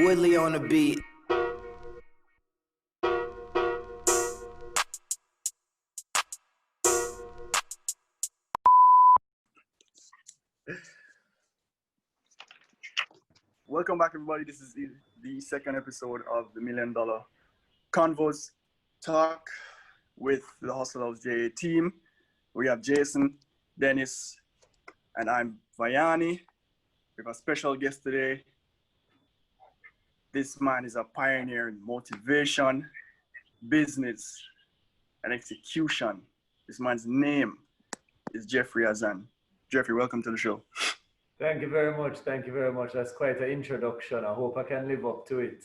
Woodley on the beat. Welcome back, everybody. This is the second episode of the MillionDollarConvos talk with the Hustle House JA team. We have Jason, Dennis, and I'm Vayani. We have a special guest today. This man is a pioneer in motivation, business, and execution. This man's name is Jeffery Azan. Jeffrey, welcome to the show. Thank you very much. Thank you very much. That's quite an introduction. I hope I can live up to it.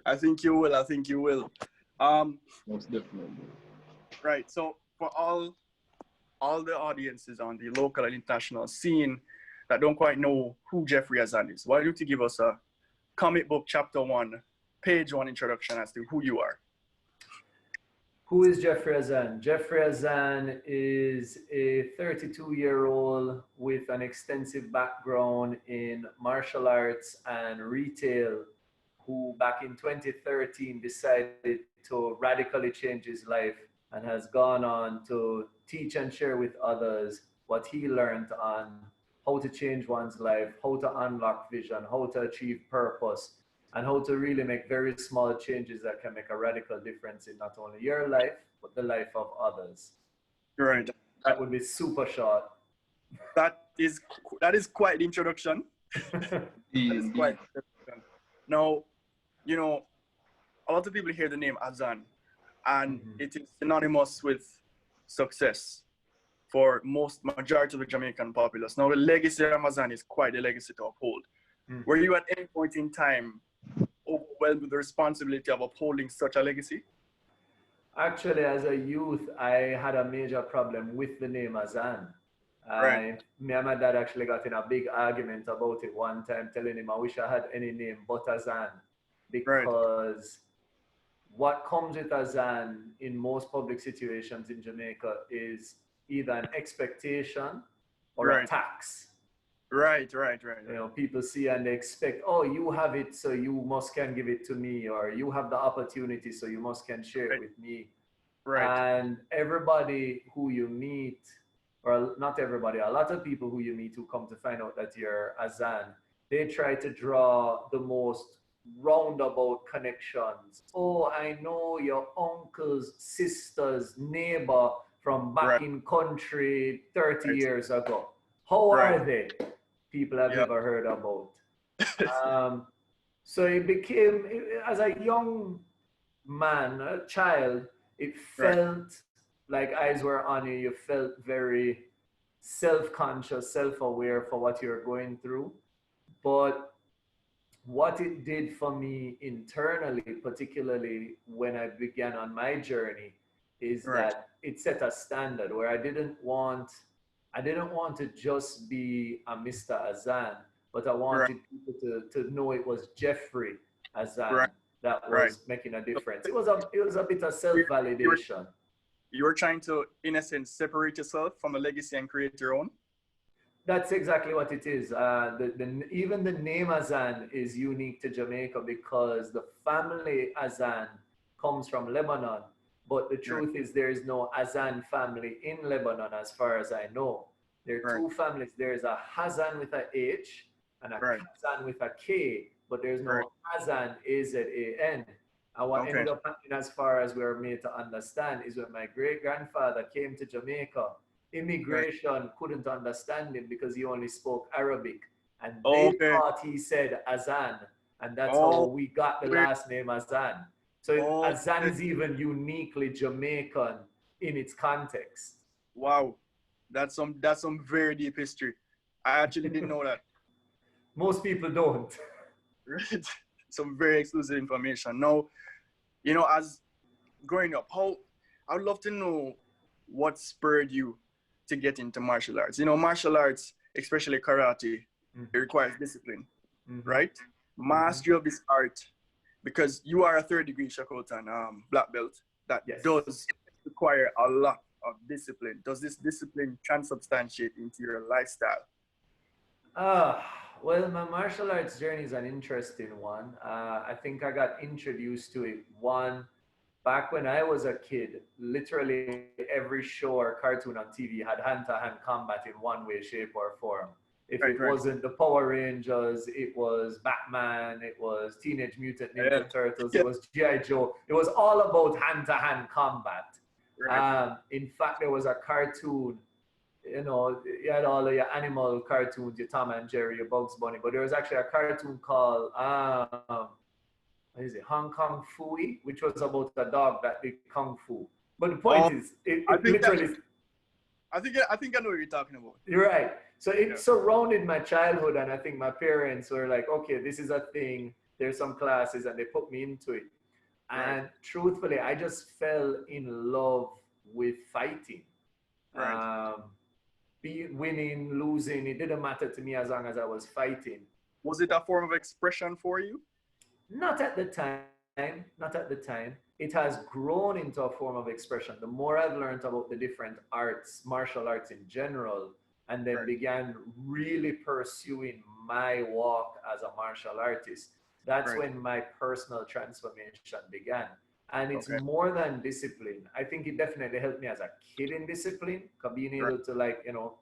I think you will. I think you will. Most definitely. Right. So for all the audiences on the local and international scene that don't quite know who Jeffery Azan is, why don't you give us a comic book chapter 1, page 1 introduction as to who you are? Who is Jeffery Azan? Jeffery Azan is a 32-year-old with an extensive background in martial arts and retail who back in 2013 decided to radically change his life and has gone on to teach and share with others what he learned on how to change one's life, how to unlock vision, how to achieve purpose, and how to really make very small changes that can make a radical difference in not only your life, but the life of others. Right. That would be super short. That is quite the introduction. That is quite the introduction. Now, you know, a lot of people hear the name Azan, and it is synonymous with success for majority of the Jamaican populace. Now, the legacy of Azan is quite a legacy to uphold. Were you at any point in time overwhelmed with the responsibility of upholding such a legacy? Actually, as a youth, I had a major problem with the name Azan. Right. Me and my dad actually got in a big argument about it one time, telling him I wish I had any name but Azan, because what comes with Azan in most public situations in Jamaica is either an expectation or a tax. Right. You know, people see and they expect, oh, you have it, so you must can give it to me, or you have the opportunity, so you must can share it with me. Right. And everybody who you meet, or not everybody, a lot of people who you meet who come to find out that you're Azan, they try to draw the most roundabout connections. Oh, I know your uncle's sister's neighbor from back in country 30 years ago. How are they? People have never heard about. So it became, as a young man, a child, it felt like eyes were on you. You felt very self-conscious, self-aware for what you're going through. But what it did for me internally, particularly when I began on my journey, is that it set a standard where I didn't want to just be a Mr. Azan, but I wanted people to know it was Jeffery Azan that was making a difference. It was a bit of self-validation. You were trying to, in a sense, separate yourself from a legacy and create your own? That's exactly what it is. Even the name Azan is unique to Jamaica because the family Azan comes from Lebanon. But the truth is there is no Azan family in Lebanon as far as I know. There are two families. There is a Hazan with a H and a Kazan with a K, but there's no Azan, A-Z-A-N. And what ended up happening, as far as we are made to understand, is when my great-grandfather came to Jamaica, immigration couldn't understand him because he only spoke Arabic. And they thought he said Azan. And that's how we got the last name Azan. So Azan is even uniquely Jamaican in its context. Wow, that's some very deep history. I actually didn't know that. Most people don't. Some very exclusive information. Now, you know, as growing up, I would love to know what spurred you to get into martial arts. You know, martial arts, especially karate, it requires discipline, right? Mastery of this art. Because you are a third-degree Shakotan black belt, that does require a lot of discipline. Does this discipline transubstantiate into your lifestyle? Well, my martial arts journey is an interesting one. I think I got introduced to it back when I was a kid. Literally every show or cartoon on TV had hand-to-hand combat in one way, shape, or form. If Right, it right. wasn't the Power Rangers, it was Batman, it was Teenage Mutant Yeah. Ninja Turtles, it Yeah. was G.I. Joe. It was all about hand-to-hand combat. Right. In fact, there was a cartoon, you know, you had all of your animal cartoons, your Tom and Jerry, your Bugs Bunny, but there was actually a cartoon called, what is it, Hong Kong Fooey, which was about a dog that did Kung Fu. But the point is, I it think literally, I think I know what you're talking about. you're right. So it Yeah. surrounded my childhood, and I think my parents were like, okay, this is a thing. There's some classes, and they put me into it. And truthfully, I just fell in love with fighting. Right. Winning, losing, it didn't matter to me as long as I was fighting. Was it a form of expression for you? Not at the time, not at the time. It has grown into a form of expression. The more I've learned about the different arts, martial arts in general, and then began really pursuing my walk as a martial artist, that's when my personal transformation began. And it's more than discipline. I think it definitely helped me as a kid in discipline, being able to, like, you know,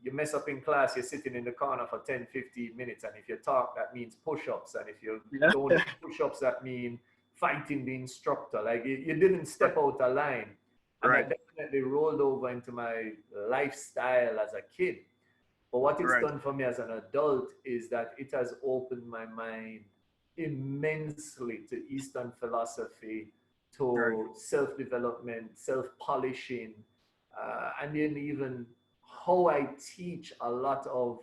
you mess up in class, you're sitting in the corner for 10, 15 minutes. And if you talk, that means push-ups. And if you don't do push-ups, that means fighting the instructor. Like you didn't step out of line. And that definitely rolled over into my lifestyle as a kid. But what it's done for me as an adult is that it has opened my mind immensely to Eastern philosophy, to self-development, self-polishing, and then even how I teach a lot of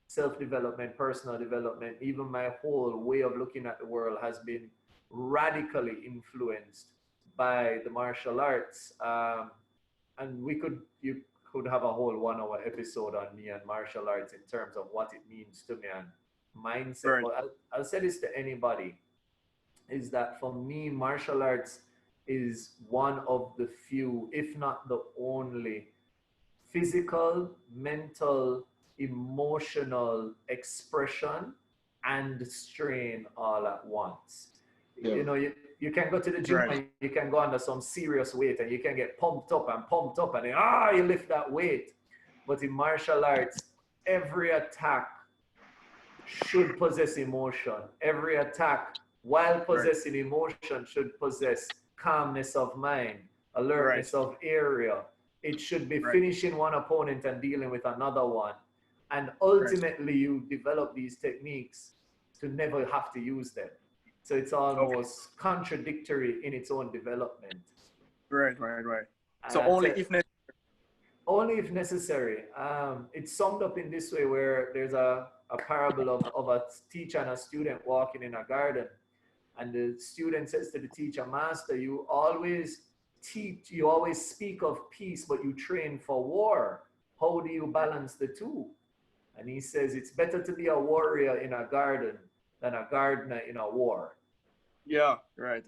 self-development, personal development. Even my whole way of looking at the world has been radically influenced by the martial arts. And you could have a whole 1 hour episode on me and martial arts in terms of what it means to me and mindset. But I'll say this to anybody, is that for me, martial arts is one of the few, if not the only, physical, mental, emotional expression and strain all at once. You know, you can go to the gym and you can go under some serious weight and you can get pumped up and then, you lift that weight. But in martial arts, every attack should possess emotion. Every attack, while possessing emotion, should possess calmness of mind, alertness of area. It should be finishing one opponent and dealing with another one. And ultimately, you develop these techniques to never have to use them. So it's almost contradictory in its own development. Right. So only if necessary. Only if necessary. It's summed up in this way, where there's a parable of a teacher and a student walking in a garden. And the student says to the teacher, "Master, you always speak of peace, but you train for war. How do you balance the two?" And he says, "It's better to be a warrior in a garden than a gardener in a war." Yeah, right.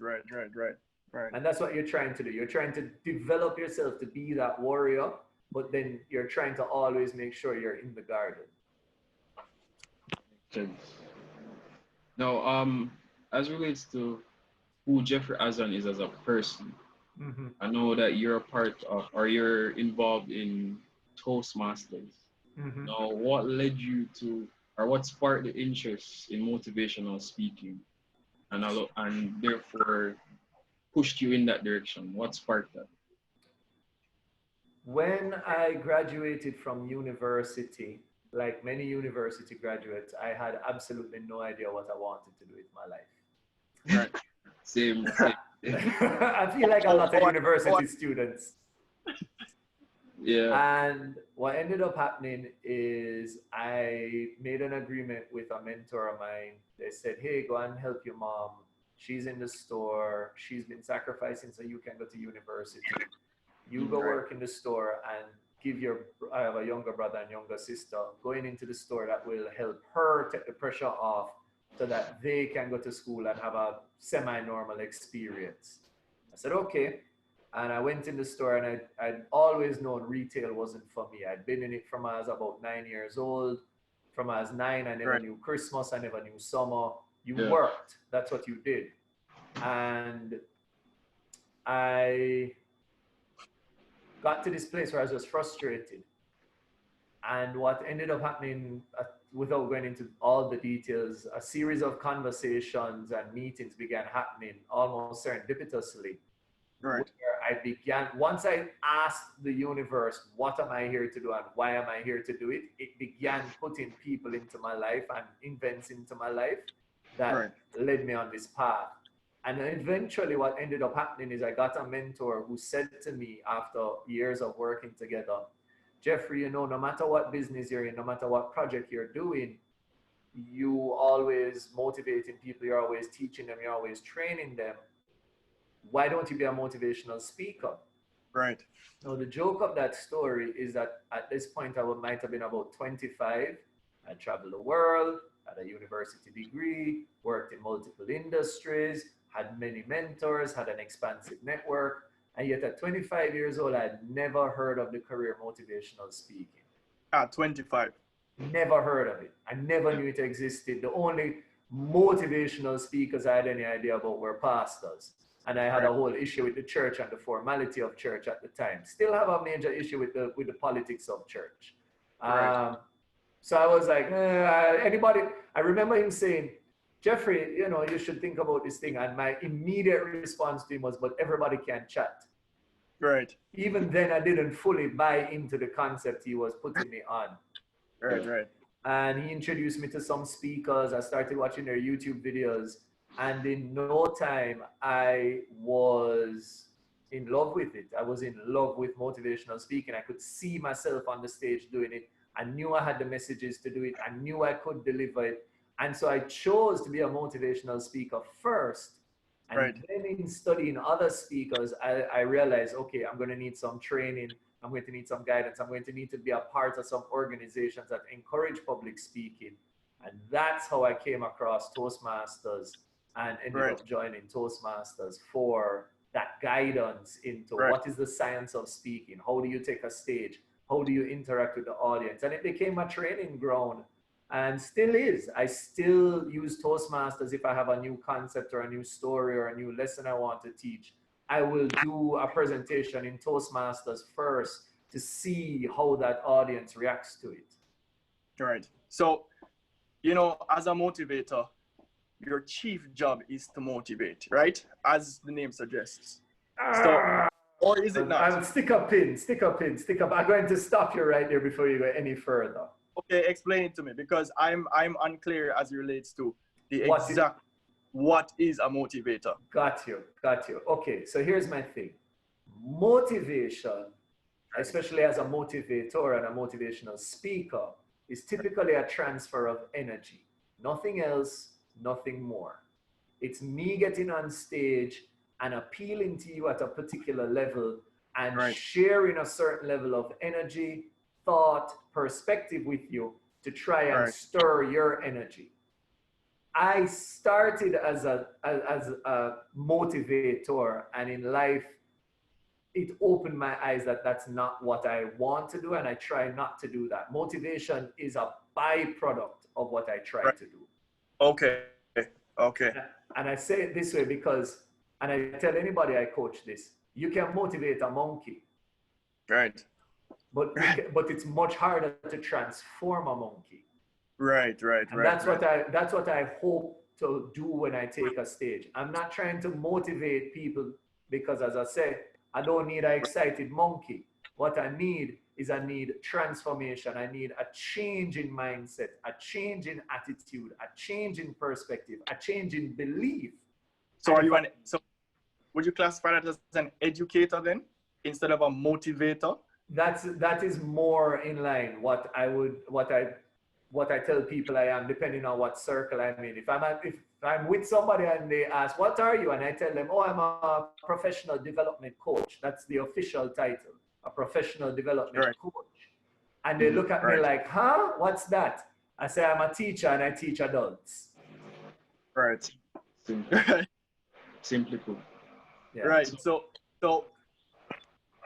And that's what you're trying to do. You're trying to develop yourself to be that warrior, but then you're trying to always make sure you're in the garden. Now, as relates to who Jeffery Azan is as a person, I know that you're a part of, or you're involved in Toastmasters. Now, what led you to, or what sparked the interest in motivational speaking, and therefore pushed you in that direction? What sparked that? When I graduated from university, like many university graduates, I had absolutely no idea what I wanted to do with my life. Right. Same. I feel like a lot of university students. Yeah. And what ended up happening is I made an agreement with a mentor of mine. They said, "Hey, go and help your mom. She's in the store. She's been sacrificing so you can go to university. You go work in the store and I have a younger brother and younger sister, going into the store that will help her take the pressure off so that they can go to school and have a semi-normal experience." I said, "Okay." And I went in the store, and I'd always known retail wasn't for me. I'd been in it from I was about 9 years old. From I was 9, I never Right. knew Christmas, I never knew summer. You Yeah. worked. That's what you did. And I got to this place where I was just frustrated. And what ended up happening, without going into all the details, a series of conversations and meetings began happening almost serendipitously. Right. Where I began, once I asked the universe, what am I here to do and why am I here to do it? It began putting people into my life and events into my life that Right. led me on this path. And eventually what ended up happening is I got a mentor who said to me after years of working together, Jeffrey, you know, no matter what business you're in, no matter what project you're doing, you always motivating people, you're always teaching them, you're always training them. Why don't you be a motivational speaker? Right. Now, the joke of that story is that at this point, I might have been about 25. I traveled the world, had a university degree, worked in multiple industries, had many mentors, had an expansive network. And yet at 25 years old, I had never heard of the career motivational speaking. At 25. Never heard of it. I never knew it existed. The only motivational speakers I had any idea about were pastors. And I had a whole issue with the church and the formality of church at the time. Still have a major issue with the politics of church. Right. So I was like, anybody, I remember him saying, Jeffrey, you know, you should think about this thing. And my immediate response to him was, but everybody can chat. Right. Even then, I didn't fully buy into the concept he was putting me on. Right. Right. And he introduced me to some speakers. I started watching their YouTube videos. And in no time, I was in love with it. I was in love with motivational speaking. I could see myself on the stage doing it. I knew I had the messages to do it. I knew I could deliver it. And so I chose to be a motivational speaker first. And then in studying other speakers, I realized, okay, I'm going to need some training. I'm going to need some guidance. I'm going to need to be a part of some organizations that encourage public speaking. And that's how I came across Toastmasters and ended up joining Toastmasters for that guidance into what is the science of speaking? How do you take a stage? How do you interact with the audience? And it became a training ground and still is. I still use Toastmasters if I have a new concept or a new story or a new lesson I want to teach. I will do a presentation in Toastmasters first to see how that audience reacts to it. Right. So, you know, as a motivator, your chief job is to motivate, right? As the name suggests. So, or is it not? Stick up. I'm going to stop you right there before you go any further. Okay, explain it to me, because I'm unclear as it relates to the exact what is a motivator. Got you. Okay, so here's my thing. Motivation, especially as a motivator and a motivational speaker, is typically a transfer of energy. Nothing else, nothing more. It's me getting on stage and appealing to you at a particular level and sharing a certain level of energy, thought, perspective with you to try and stir your energy. I started as a motivator, and in life, it opened my eyes that that's not what I want to do, and I try not to do that. Motivation is a byproduct of what I try to do. Okay. And I say it this way because, and I tell anybody I coach this, you can motivate a monkey. Right. But it's much harder to transform a monkey. Right. That's what I hope to do when I take a stage. I'm not trying to motivate people because, as I said, I don't need an excited monkey. What I need is transformation. I need a change in mindset, a change in attitude, a change in perspective, a change in belief. So so would you classify that as an educator then instead of a motivator? That is more in line what I tell people I am, depending on what circle I'm in. If I'm with somebody and they ask, what are you? And I tell them, oh, I'm a professional development coach. That's the official title, a professional development coach. And they look at me like, huh? What's that? I say, I'm a teacher and I teach adults. Right. Simply put. Yeah. Right. So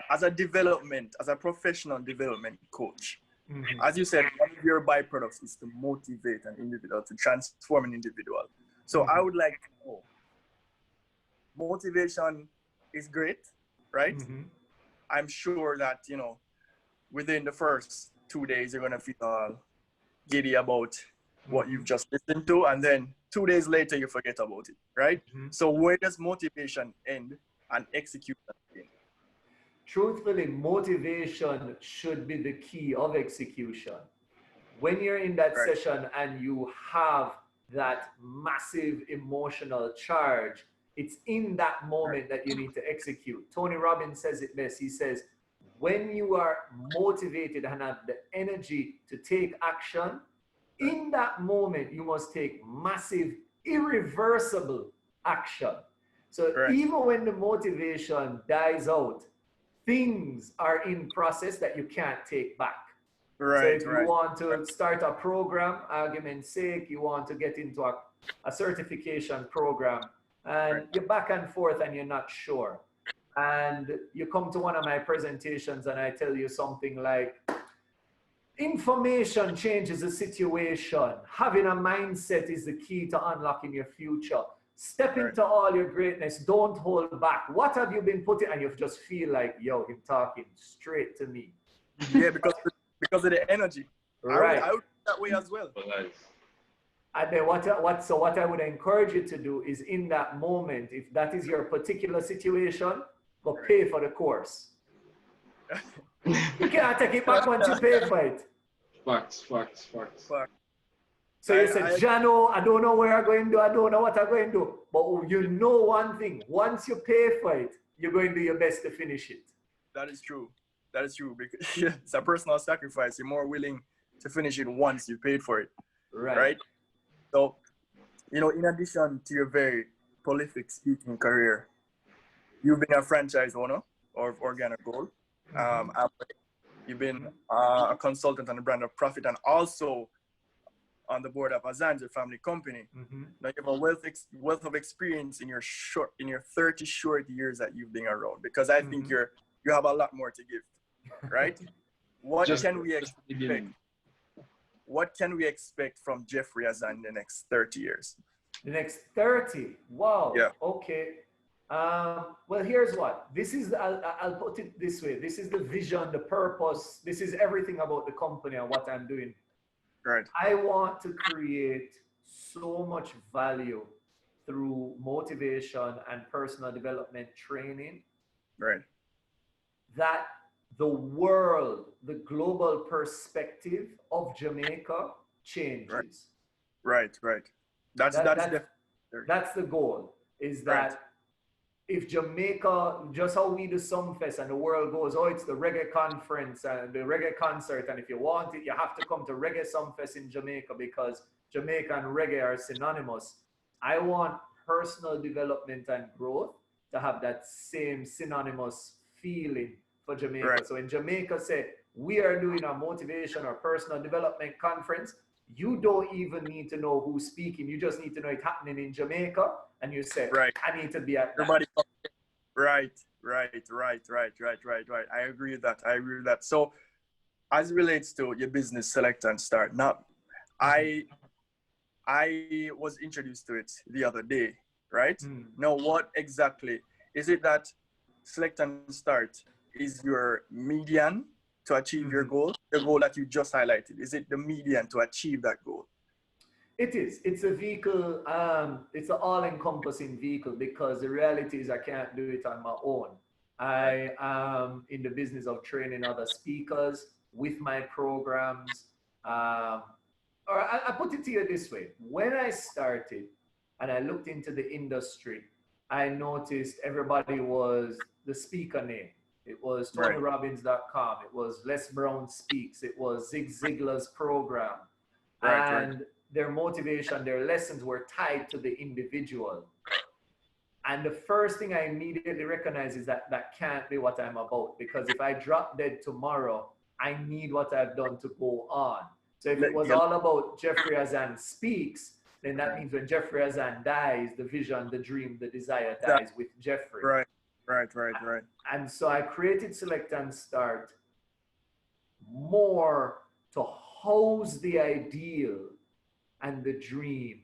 as a professional development coach, As you said, one of your byproducts is to motivate an individual, to transform an individual. So I would like to know, motivation is great, right? I'm sure that, you know, within the first 2 days, you're going to feel all giddy about what you've just listened to. And then 2 days later, you forget about it, right? So where does motivation end and execution begin? Truthfully, motivation should be the key of execution. When you're in that session and you have that massive emotional charge, it's in that moment that you need to execute. Tony Robbins says it best. He says, when you are motivated and have the energy to take action, in that moment, you must take massive, irreversible action. So even when the motivation dies out, things are in process that you can't take back. So if you want to start a program, argument's sake, you want to get into a certification program, and you're back and forth and you're not sure. And you come to one of my presentations and I tell you something like, information changes the situation. Having a mindset is the key to unlocking your future. Step into all your greatness. Don't hold back. What have you been putting? And you just feel like, yo, him talking straight to me. Yeah, because of the energy. Right. I would that way as well. And then what I would encourage you to do is in that moment, if that is your particular situation, go pay for the course. You can't take it back once you pay for it. Facts. So you said, Jano, I don't know where I'm going to do, I don't know what I'm going to do. But you know one thing, once you pay for it, you're going to do your best to finish it. That is true. That is true. Because it's a personal sacrifice. You're more willing to finish it once you paid for it. Right? So, you know, in addition to your very prolific speaking career, you've been a franchise owner of Organic Gold. You've been a consultant on the brand of Profit and also on the board of Azan, your family company. Now you have a wealth of experience in your 30 short years that you've been around, because I think you have a lot more to give, right? What can we expect from Jeffery Azan in the next 30 years? The next 30? Wow. Yeah. Okay. Well, here's what. This is, I'll put it this way. This is the vision, the purpose. This is everything about the company and what I'm doing. Right. I want to create so much value through motivation and personal development training. Right. That the world, the global perspective of Jamaica changes. Right. That's the goal, is that if Jamaica, just how we do Sumfest and the world goes, oh, it's the reggae conference and the reggae concert, and if you want it, you have to come to Reggae Sumfest in Jamaica because Jamaica and reggae are synonymous. I want personal development and growth to have that same synonymous feeling for Jamaica. Right. So in Jamaica, say, we are doing a motivation or personal development conference, you don't even need to know who's speaking. You just need to know it's happening in Jamaica, and you say, I need to be at that. Everybody, right. I agree with that. So, as it relates to your business, Select and Start, now, I was introduced to it the other day, right? Now, what exactly is it that Select and Start is your median to achieve your goal, the goal that you just highlighted? Is it the median to achieve that goal? It is. It's a vehicle. It's an all-encompassing vehicle, because the reality is I can't do it on my own. I am in the business of training other speakers with my programs. Or I put it to you this way. When I started and I looked into the industry, I noticed everybody was the speaker name. It was TonyRobbins.com. It was Les Brown Speaks. It was Zig Ziglar's program. And their motivation, their lessons were tied to the individual. And the first thing I immediately recognize is that that can't be what I'm about, because if I drop dead tomorrow, I need what I've done to go on. So if it was all about Jeffery Azan Speaks, then that means when Jeffery Azan dies, the vision, the dream, the desire dies with Jeffery. Right. And so I created Select and Start more to house the ideal and the dream.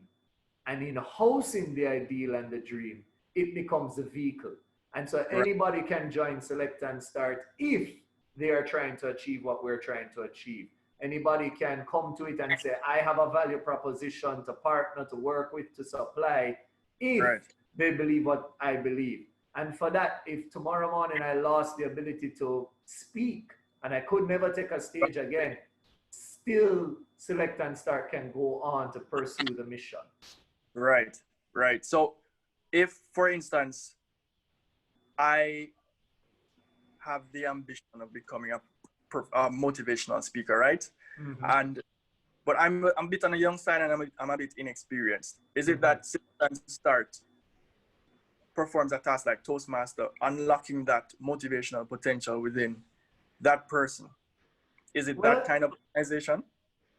And in housing the ideal and the dream, it becomes the vehicle. And so anybody can join Select and Start if they are trying to achieve what we're trying to achieve. Anybody can come to it and say, I have a value proposition to partner, to work with, to supply, if they believe what I believe. And for that, if tomorrow morning I lost the ability to speak and I could never take a stage again, still Select and Start can go on to pursue the mission. Right. So if, for instance, I have the ambition of becoming a motivational speaker, right? But I'm a bit on the young side and I'm a bit inexperienced. Is it that Select and Start performs a task like Toastmaster, unlocking that motivational potential within that person? Is it that kind of organization?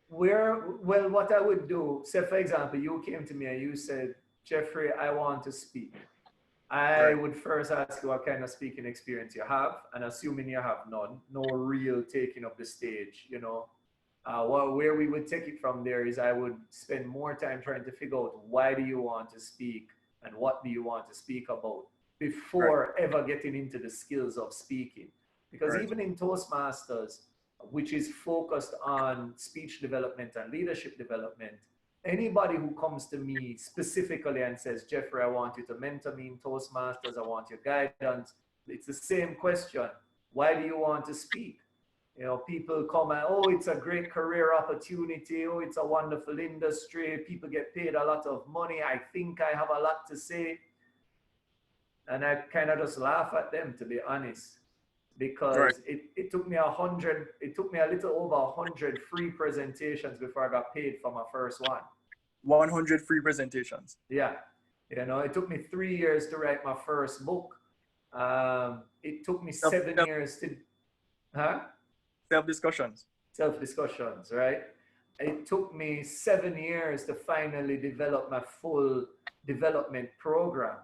Well, what I would do, say for example, you came to me and you said, Jeffrey, I want to speak. I would first ask you what kind of speaking experience you have, and assuming you have none, no real taking of the stage, you know. Where we would take it from there is I would spend more time trying to figure out why do you want to speak and what do you want to speak about before ever getting into the skills of speaking. Because even in Toastmasters, which is focused on speech development and leadership development, anybody who comes to me specifically and says, Jeffrey, I want you to mentor me in Toastmasters, I want your guidance, it's the same question. Why do you want to speak? You know, people come and, oh, it's a great career opportunity. Oh, it's a wonderful industry. People get paid a lot of money. I think I have a lot to say. And I kind of just laugh at them, to be honest, because it took me a little over 100 free presentations before I got paid for my first one. 100 free presentations. Yeah. You know, it took me 3 years to write my first book. It took me 7 years to, Self-discussions, right? It took me 7 years to finally develop my full development program.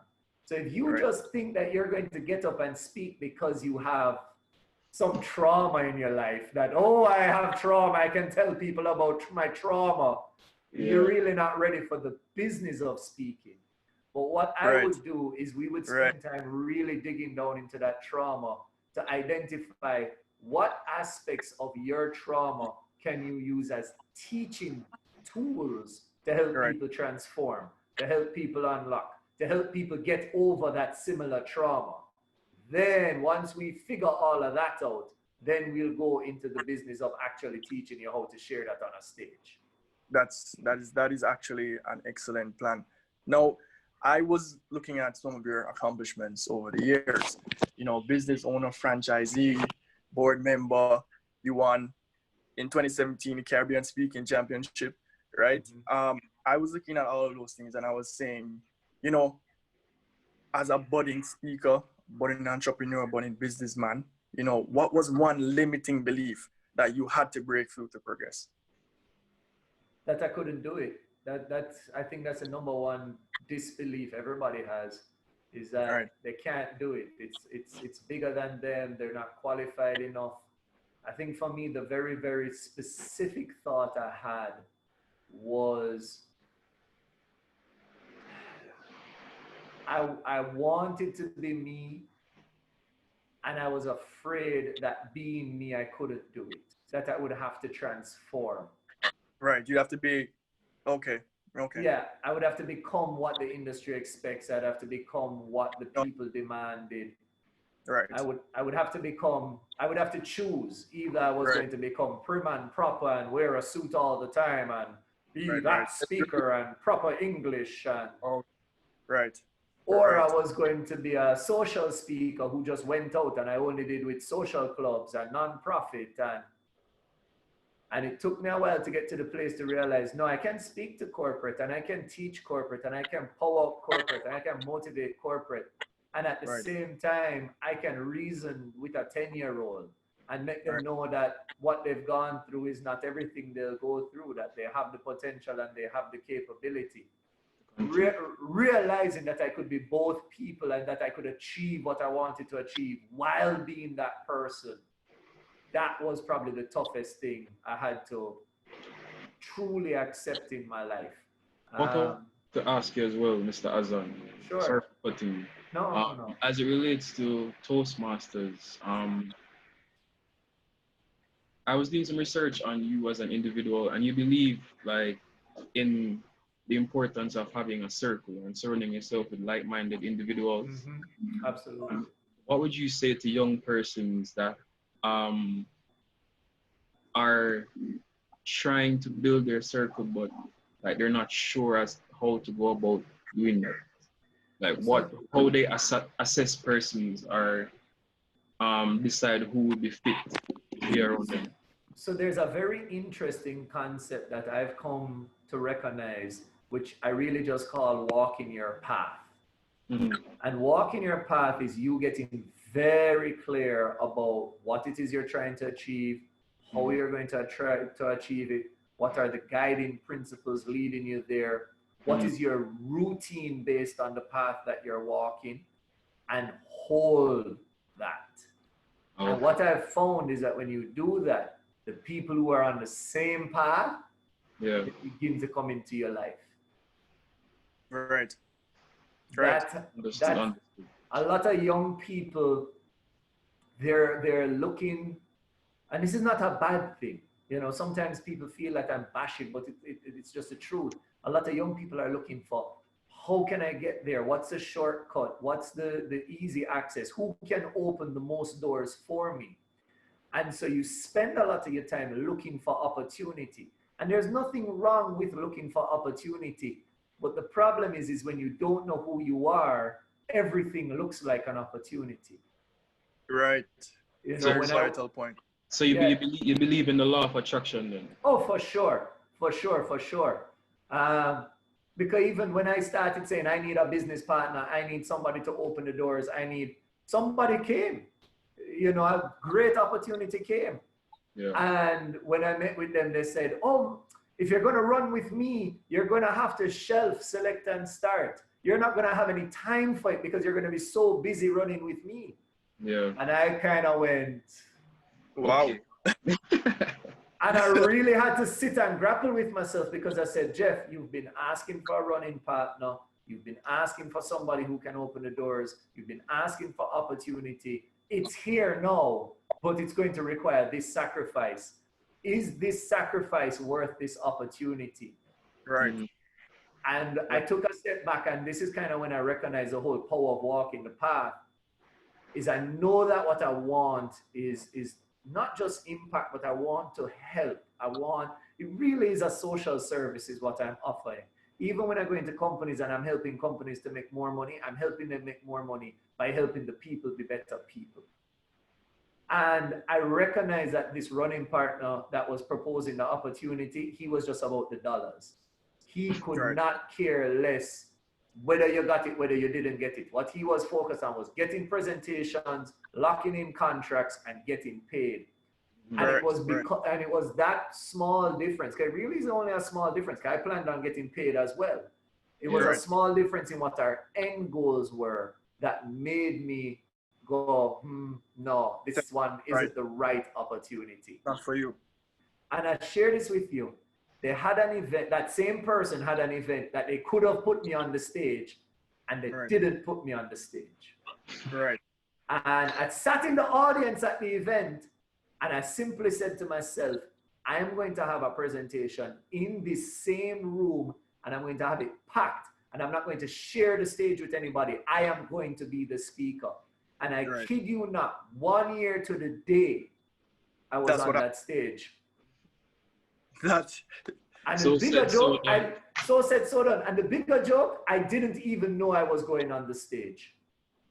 So if you just think that you're going to get up and speak because you have some trauma in your life, that, oh, I have trauma, I can tell people about my trauma, you're really not ready for the business of speaking. But what I would do is we would spend time really digging down into that trauma to identify what aspects of your trauma can you use as teaching tools to help people transform, to help people unlock, to help people get over that similar trauma. Then once we figure all of that out, then we'll go into the business of actually teaching you how to share that on a stage. That is actually an excellent plan. Now, I was looking at some of your accomplishments over the years. You know, business owner, franchisee, board member. You won in 2017 the Caribbean Speaking Championship, right? I was looking at all of those things and I was saying, you know, as a budding speaker, budding entrepreneur, budding businessman, you know, what was one limiting belief that you had to break through to progress? That I couldn't do it. I think that's the number one disbelief everybody has, is that they can't do it. It's bigger than them. They're not qualified enough. I think for me, the very, very specific thought I had was I wanted to be me, and I was afraid that being me, I couldn't do it, that I would have to transform. Right, you have to be, okay. Yeah, I would have to become what the industry expects. I'd have to become what the people demanded. Right. I would have to choose. Either I was going to become prim and proper and wear a suit all the time and be that speaker and proper English and or I was going to be a social speaker who just went out and I only did with social clubs and non-profit, and it took me a while to get to the place to realize, no, I can speak to corporate and I can teach corporate and I can power up corporate and I can motivate corporate. And at the same time, I can reason with a 10-year-old and make them know that what they've gone through is not everything they'll go through, that they have the potential and they have the capability. Realizing that I could be both people and that I could achieve what I wanted to achieve while being that person. that was probably the toughest thing I had to truly accept in my life. Okay. To ask you as well, Mr. Azan. Sure. Sorry for cutting you. No. As it relates to Toastmasters, I was doing some research on you as an individual, and you believe like in the importance of having a circle and surrounding yourself with like-minded individuals. Mm-hmm. Absolutely. What would you say to young persons that are trying to build their circle, but like they're not sure as how to go about doing that? Like how they assess persons or decide who would be fit to be around them? So there's a very interesting concept that I've come to recognize, which I really just call walking your path. Mm-hmm. And walking your path is you getting very clear about what it is you're trying to achieve, how you're going to try to achieve it, what are the guiding principles leading you there, what is your routine based on the path that you're walking, and hold that. Okay. And what I've found is that when you do that, the people who are on the same path begin to come into your life. Right. That a lot of young people, they're looking, and this is not a bad thing. You know, sometimes people feel like I'm bashing, but it's just the truth. A lot of young people are looking for, how can I get there? What's the shortcut? What's the easy access? Who can open the most doors for me? And so you spend a lot of your time looking for opportunity. And there's nothing wrong with looking for opportunity. But the problem is when you don't know who you are, everything looks like an opportunity. Right. You know, very vital point. So you believe in the law of attraction then? Oh, for sure. Because even when I started saying I need a business partner, I need somebody to open the doors, somebody came. You know, a great opportunity came. Yeah. And when I met with them, they said, oh, if you're going to run with me, you're going to have to shelf, select, and start. You're not going to have any time for it because you're going to be so busy running with me. Yeah. And I kind of went, wow. And I really had to sit and grapple with myself because I said, Jeff, you've been asking for a running partner. You've been asking for somebody who can open the doors. You've been asking for opportunity. It's here now, but it's going to require this sacrifice. Is this sacrifice worth this opportunity? Right. And I took a step back, and this is kind of when I recognized the whole power of walking the path, is I know that what I want is not just impact, but I want to help. It really is a social service is what I'm offering. Even when I go into companies and I'm helping companies to make more money, I'm helping them make more money by helping the people be better people. And I recognize that this running partner that was proposing the opportunity, he was just about the dollars. He could not care less whether you got it, whether you didn't get it. What he was focused on was getting presentations, locking in contracts, and getting paid. And it was and it was that small difference. It really is only a small difference. I planned on getting paid as well. It was a small difference in what our end goals were that made me go, no, this one isn't the right opportunity. Not for you. And I share this with you. They had an event, that same person had an event that they could have put me on the stage, and they didn't put me on the stage. Right. And I sat in the audience at the event, and I simply said to myself, I am going to have a presentation in this same room, and I'm going to have it packed, and I'm not going to share the stage with anybody. I am going to be the speaker. And I kid you not, 1 year to the day, I was on that stage. And the bigger joke, and the bigger joke, I didn't even know I was going on the stage.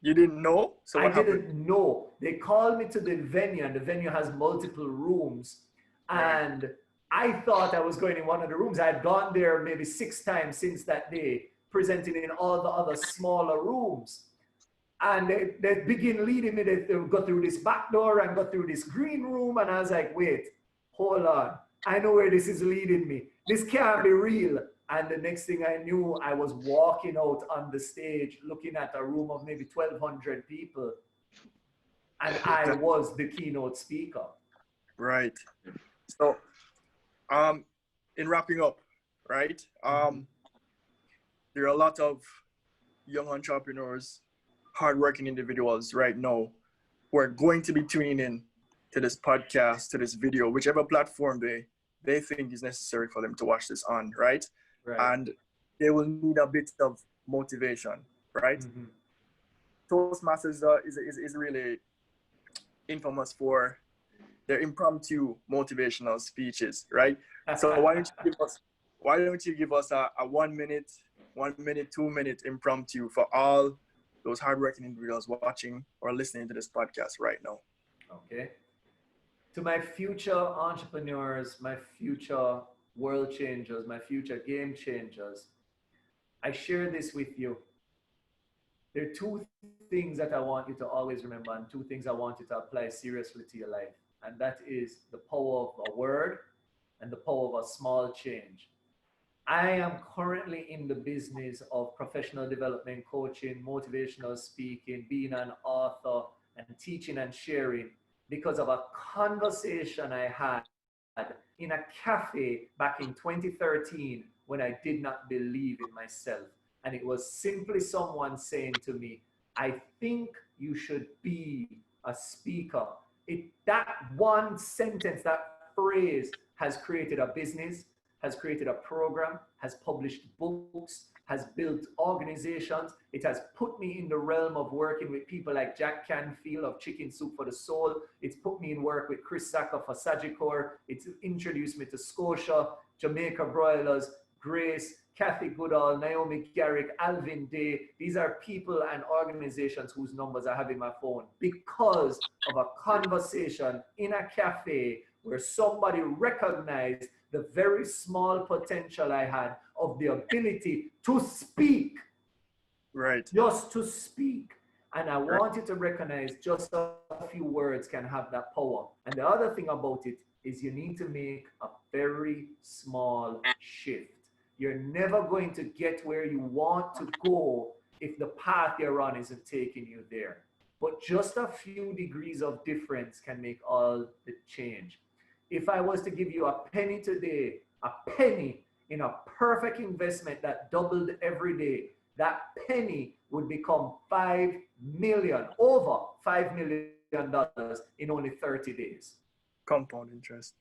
You didn't know? So what happened? I didn't know. They called me to the venue, and the venue has multiple rooms. And I thought I was going in one of the rooms. I had gone there maybe 6 times since that day, presenting in all the other smaller rooms. And they begin leading me. They go through this back door and go through this green room. And I was like, wait, hold on. I know where this is leading me. This can't be real. And the next thing I knew, I was walking out on the stage, looking at a room of maybe 1,200 people. And I was the keynote speaker. Right. So, in wrapping up, right? There are a lot of young entrepreneurs, hardworking individuals right now who are going to be tuning in to this podcast, to this video, whichever platform they think is necessary for them to watch this on, right? And they will need a bit of motivation, right? Toastmasters is really infamous for their impromptu motivational speeches, right? So why don't you give us a 1 minute, 2 minute impromptu for all those hardworking individuals watching or listening to this podcast right now? Okay. To my future entrepreneurs, my future world changers, my future game changers, I share this with you. There are two things that I want you to always remember, and two things I want you to apply seriously to your life. And that is the power of a word and the power of a small change. I am currently in the business of professional development, coaching, motivational speaking, being an author, and teaching and sharing because of a conversation I had in a cafe back in 2013 when I did not believe in myself. And it was simply someone saying to me, I think you should be a speaker. That one sentence, that phrase has created a business, has created a program, has published books, has built organizations. It has put me in the realm of working with people like Jack Canfield of Chicken Soup for the Soul. It's put me in work with Chris Sacca for Sagicor. It's introduced me to Scotia, Jamaica Broilers, Grace, Kathy Goodall, Naomi Garrick, Alvin Day. These are people and organizations whose numbers I have in my phone because of a conversation in a cafe where somebody recognized the very small potential I had of the ability to speak. Right. Just to speak. And I want you to recognize just a few words can have that power. And the other thing about it is you need to make a very small shift. You're never going to get where you want to go if the path you're on isn't taking you there. But just a few degrees of difference can make all the change. If I was to give you a penny today, a penny in a perfect investment that doubled every day, that penny would become $5 million, over $5 million in only 30 days. Compound interest.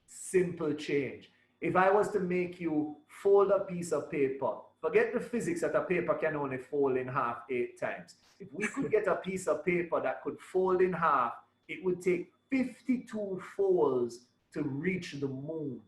Simple change. If I was to make you fold a piece of paper, forget the physics that a paper can only fold in half 8 times. If we could get a piece of paper that could fold in half, it would take 52 folds to reach the moon.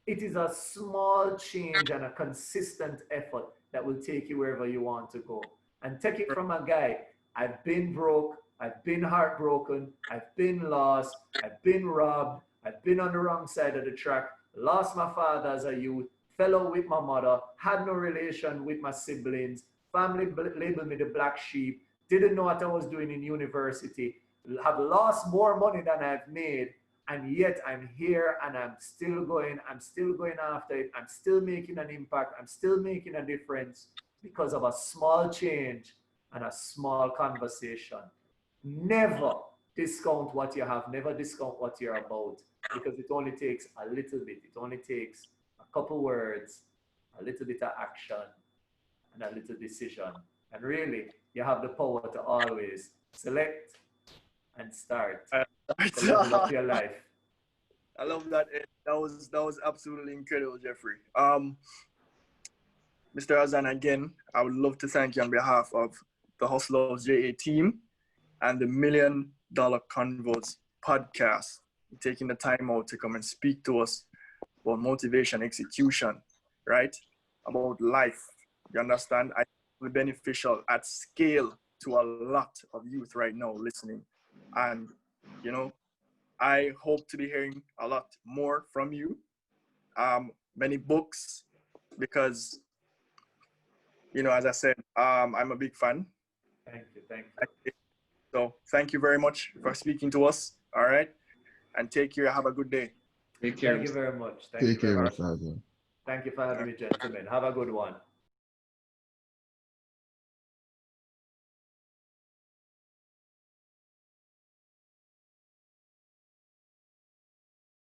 It is a small change and a consistent effort that will take you wherever you want to go. And take it from a guy, I've been broke, I've been heartbroken, I've been lost, I've been robbed, I've been on the wrong side of the track, lost my father as a youth, fell out with my mother, had no relation with my siblings, family labeled me the black sheep, didn't know what I was doing in university, have lost more money than I've made, and yet I'm here and I'm still going after it, I'm still making an impact, I'm still making a difference because of a small change and a small conversation. Never discount what you have, never discount what you're about, because it only takes a little bit, it only takes a couple words, a little bit of action, and a little decision. And really, you have the power to always select and start to level up your life. I love that. That was absolutely incredible, Jeffrey. Mr. Azan, again, I would love to thank you on behalf of the Hustlers JA team and the $1,000,000Convos podcast, taking the time out to come and speak to us about motivation, execution, right? About life. You understand? I think it's beneficial at scale to a lot of youth right now listening. And, you know, I hope to be hearing a lot more from you. Many books, because, you know, as I said, I'm a big fan. Thank you. So thank you very much for speaking to us. All right. And take care. Have a good day. Take care. Thank you very much. Take care, Mr. Azan. Thank you for having me, gentlemen. Have a good one.